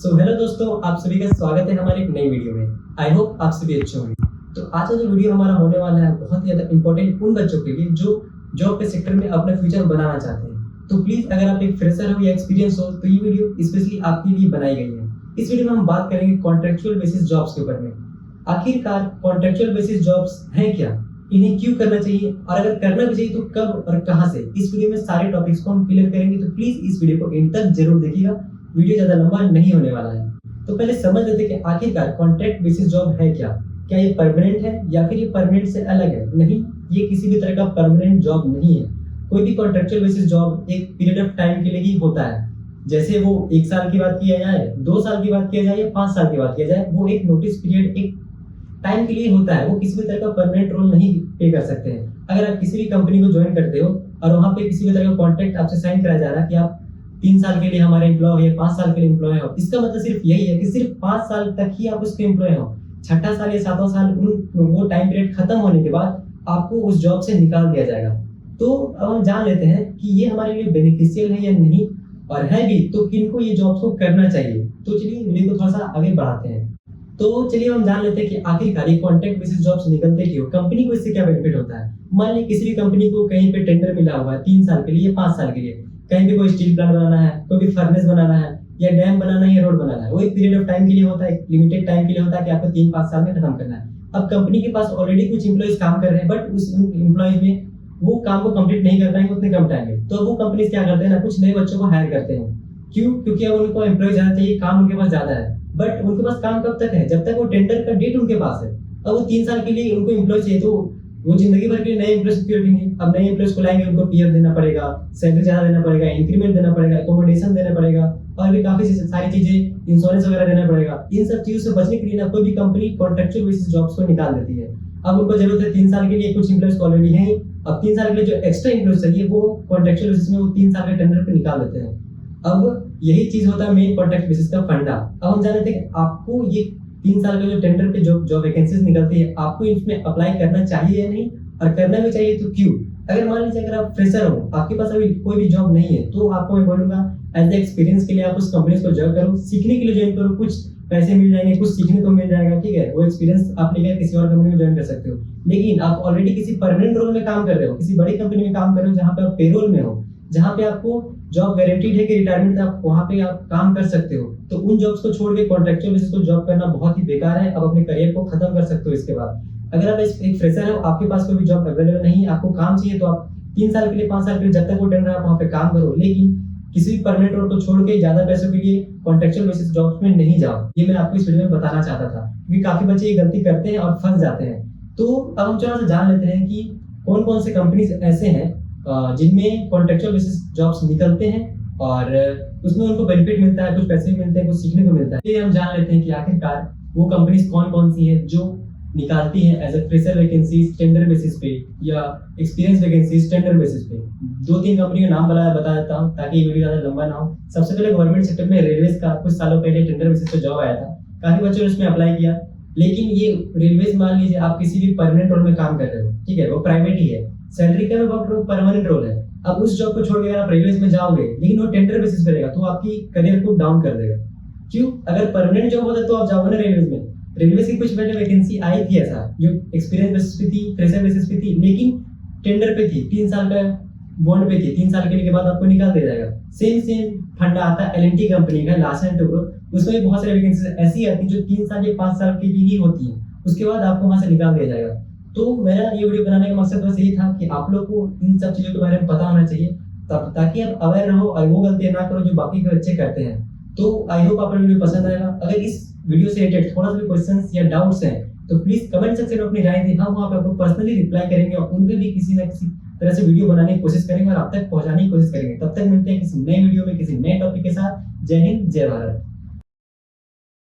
So hello दोस्तों, आप सभी का स्वागत है हमारे एक नई वीडियो में। आई होप आप सभी अच्छे होंगे। तो आज का जो वीडियो हमारा होने वाला है बहुत ही ज़्यादा इंपॉर्टेंट उन बच्चों के लिए जो जॉब के सेक्टर में अपना फ्यूचर बनाना चाहते हैं। तो प्लीज़ अगर आप एक फ्रेशर हो या एक्सपीरियंस हो तो ये वीडियो स्पेशली आपके लिए बनाई गई है। इस वीडियो में हम बात करेंगे कॉन्ट्रेक्चुअल बेसिस जॉब्स के ऊपर में। आखिरकार कॉन्ट्रेक्चुअल बेसिस जॉब्स हैं क्या, इन्हें क्यों करना चाहिए और अगर करना भी चाहिए तो कब और कहाँ से। इस वीडियो में सारे टॉपिक्स को हम क्लियर करेंगे, तो प्लीज़ इस वीडियो को एंड तक जरूर देखिएगा। वीडियो ज़्यादा लंबा नहीं होने वाला है। तो पहले समझ लेते हैं कि आखिरकार कॉन्ट्रैक्ट बेसिस जॉब है क्या। क्या ये परमानेंट है या फिर ये परमानेंट से अलग है? नहीं, ये किसी भी तरह का परमानेंट जॉब नहीं है। कोई भी कॉन्ट्रैक्चुअल बेसिस जॉब एक पीरियड ऑफ टाइम के लिए ही होता है। जैसे वो 1 साल की बात किया जाए, 2 साल की बात किया जाए या 5 साल की बात किया जाए, वो एक नोटिस पीरियड एक टाइम के लिए होता है। वो किसी भी तरह का परमानेंट रोल नहीं प्ले कर सकते हैं। अगर आप किसी भी कंपनी को ज्वाइन करते हो और वहाँ पे किसी भी तरह का कॉन्ट्रैक्ट आपसे साइन कराया जा रहा है कि आप 3 साल के लिए हमारे एम्प्लॉय है, 5 साल के लिए एम्प्लॉय हो, इसका मतलब सिर्फ यही है कि सिर्फ 5 साल तक ही आप उसके एम्प्लॉय हो। 6ठा साल या 7वां साल वो टाइम पीरियड खत्म होने के बाद आपको उस जॉब से निकाल दिया जाएगा। तो अब हम जान लेते हैं कि ये हमारे लिए बेनिफिशियल है या नहीं, और है भी तो किनको ये जॉब्स को करना चाहिए। तो चलिए वीडियो को थोड़ा सा आगे बढ़ाते हैं। तो चलिए हम जान लेते हैं कि आखिरकार ये कॉन्ट्रैक्ट बेसिस जॉब्स निकलते क्यों, कंपनी को इससे क्या बेनिफिट होता है। मान लीजिए किसी भी कंपनी को कहीं पे टेंडर मिला हुआ है 3 साल के लिए, 5 साल के लिए, कहीं पे कोई स्टील प्लांट बनाना है, कोई भी फर्नेस बनाना है या डैम बनाना है या रोड बनाना है। वो एक पीरियड ऑफ टाइम के लिए होता है, एक लिमिटेड टाइम के लिए होता है कि आपको 3-5 साल में खत्म करना है। अब कंपनी के पास ऑलरेडी कुछ एम्प्लॉइज काम कर रहे हैं, बट उस एम्प्लॉइज में वो काम को कंप्लीट नहीं कर पाएंगे उतने कम टाइम में। तो वो कंपनी क्या करते हैं ना, कुछ नए बच्चों को हायर करते हैं। क्यों? क्योंकि अब उनको एम्प्लॉय ज्यादा चाहिए, काम उनके पास ज्यादा है। बट उनके पास काम कब तक है? जब तक वो टेंडर का डेट उनके पास है। अब वो 3 साल के लिए उनको एम्प्लॉय चाहिए, तो वो जिंदगी भर के लिए नए एम्प्लॉयज क्यों रखेंगे। अब नए एम्प्लॉयज को लाएंगे, उनको पीएफ देना पड़ेगा, सैलरी ज्यादा देना पड़ेगा, इंक्रीमेंट देना पड़ेगा, एकोमोडेशन देना पड़ेगा और भी काफी सारी चीजें, इंश्योरेंस वगैरह देना पड़ेगा। इन सब चीजों से बचने के लिए ना कोई भी कंपनी कॉन्ट्रैक्चुअल बेसिस जॉब्स को निकाल देती है। अब उनको जरूरत है 3 साल के लिए, कुछ एम्प्लॉयज ऑलरेडी हैं, अब 3 साल के लिए जो एक्स्ट्रा एम्प्लॉयज चाहिए वो कॉन्ट्रैक्चुअल बेसिस में वो 3 साल के टेंडर पे निकाल देते हैं। अब यही चीज होता है मेन कॉन्ट्रैक्ट बेसिस का फंडा। अब हम जानते हैं कि आपको ये 3 साल के जो टेंडर पे जो वैकेंसीज निकलती है, आपको इसमें अप्लाई करना चाहिए या नहीं, और करना भी चाहिए तो क्यों। अगर मान लीजिए अगर आप फ्रेशर हो, आपके पास अभी कोई भी जॉब नहीं है, तो आपको मैं बोलूंगा एज ए एक्सपीरियंस के लिए आप उस कंपनी को ज्वाइन करो, सीखने के लिए ज्वाइन करो, कुछ पैसे मिल जाएंगे, कुछ सीखने को मिल जाएगा, ठीक है। वो एक्सपीरियंस आप लेकर किसी और कंपनी में ज्वाइन कर सकते हो। लेकिन आप ऑलरेडी किसी परमानेंट रोल में काम कर रहे हो, किसी बड़ी कंपनी में काम कर रहे हो जहाँ पे आप पेरोल में हो, जहाँ पे आपको जॉब गारंटीड है कि रिटायरमेंट तक वहाँ पे आप काम कर सकते हो, तो उन जॉब्स को छोड़ के कॉन्ट्रैक्चुअल बेसिस को जॉब करना बहुत ही बेकार है। आप अपने करियर को खत्म कर सकते हो इसके बाद। अगर आप एक फ्रेशर हो, आपके पास कोई भी जॉब अवेलेबल नहीं है, आपको काम चाहिए, तो आप 3 साल के लिए, 5 साल के लिए, जब तक वो टेंडर है आप वहाँ पे काम करो। लेकिन किसी भी परमानेंट रोल को छोड़ के ज्यादा पैसों के लिए कॉन्ट्रैक्चुअल बेसिस जॉब्स में नहीं जाओ। ये मैं आपको इस वीडियो में बताना चाहता था, क्योंकि काफी बच्चे ये गलती करते हैं और फंस जाते हैं। तो अब हम थोड़ा सा जान लेते हैं कि कौन कौन से कंपनीज ऐसे हैं जिनमें कॉन्ट्रैक्चुअल बेसिस जॉब्स निकलते हैं और उसमें उनको बेनिफिट मिलता है, कुछ पैसे मिलते हैं, कुछ सीखने को मिलता है। ये हम जान लेते हैं कि आखिरकार वो कंपनीज कौन कौन सी हैं जो निकालती हैं as a fresher vacancies tender basis पे या एक्सपीरियंस वैकेंसीज टेंडर बेसिस पे। 2-3 कंपनी का नाम बता देता हूँ ताकि ये वीडियो ज्यादा लंबा ना हो। सबसे पहले गवर्नमेंट सेक्टर में रेलवेज का कुछ सालों पहले टेंडर बेसिस पे जॉब आया था, काफी बच्चों ने उसमें अप्लाई किया। लेकिन ये रेलवेज, मान लीजिए आप किसी भी परमानेंट रोल में काम कर रहे हो, ठीक है, वो प्राइवेट ही है, सैलरी का भी परमानेंट रोल है। अब उस जॉब को छोड़ के आप रेलवेज में जाओगे, लेकिन वो टेंडर बेसिस पे रहेगा, तो आपकी करियर को डाउन कर देगा। क्यों? अगर परमानेंट जॉब होता तो आप जाओगे ना रेलवेज में। रेलवे की कुछ पहले वैकेंसी आई थी ऐसा, जो एक्सपीरियंस बेसिस पे थी, फ्रेशर बेसिस पे थी, लेकिन टेंडर पे थी, 3 साल का बॉन्ड पे थी। 3 साल के बाद आपको निकाल दिया जाएगा। सेम फंडा आता है एल&टी कंपनी का, लार्सन टुब्रो, उसमें भी बहुत सारी वैकेंसी ऐसी आती है जो 3 साल या 5 साल के लिए ही होती है, उसके बाद आपको वहां से निकाल दिया जाएगा। तो मेरा ये वीडियो बनाने का मकसद बस यही था कि आप लोग को इन सब चीजों के बारे में पता होना चाहिए, तब ताकि आप अवेयर रहो और वो गलतियां ना करो जो बाकी के बच्चे करते हैं। तो आई होप आपको वीडियो पसंद आएगा। अगर इस वीडियो से रिलेटेड थोड़ा सा भी क्वेश्चंस या डाउट्स हैं तो प्लीज कमेंट सेक्शन में अपनी राय दें, हम वहाँ पे आपको पर्सनली रिप्लाई करेंगे और उन पे भी किसी न किसी तरह से वीडियो बनाने की कोशिश करेंगे और आप तक पहुंचाने की कोशिश करेंगे। तब तक मिलते हैं किसी नए वीडियो में किसी नए टॉपिक के साथ। जय हिंद, जय भारत।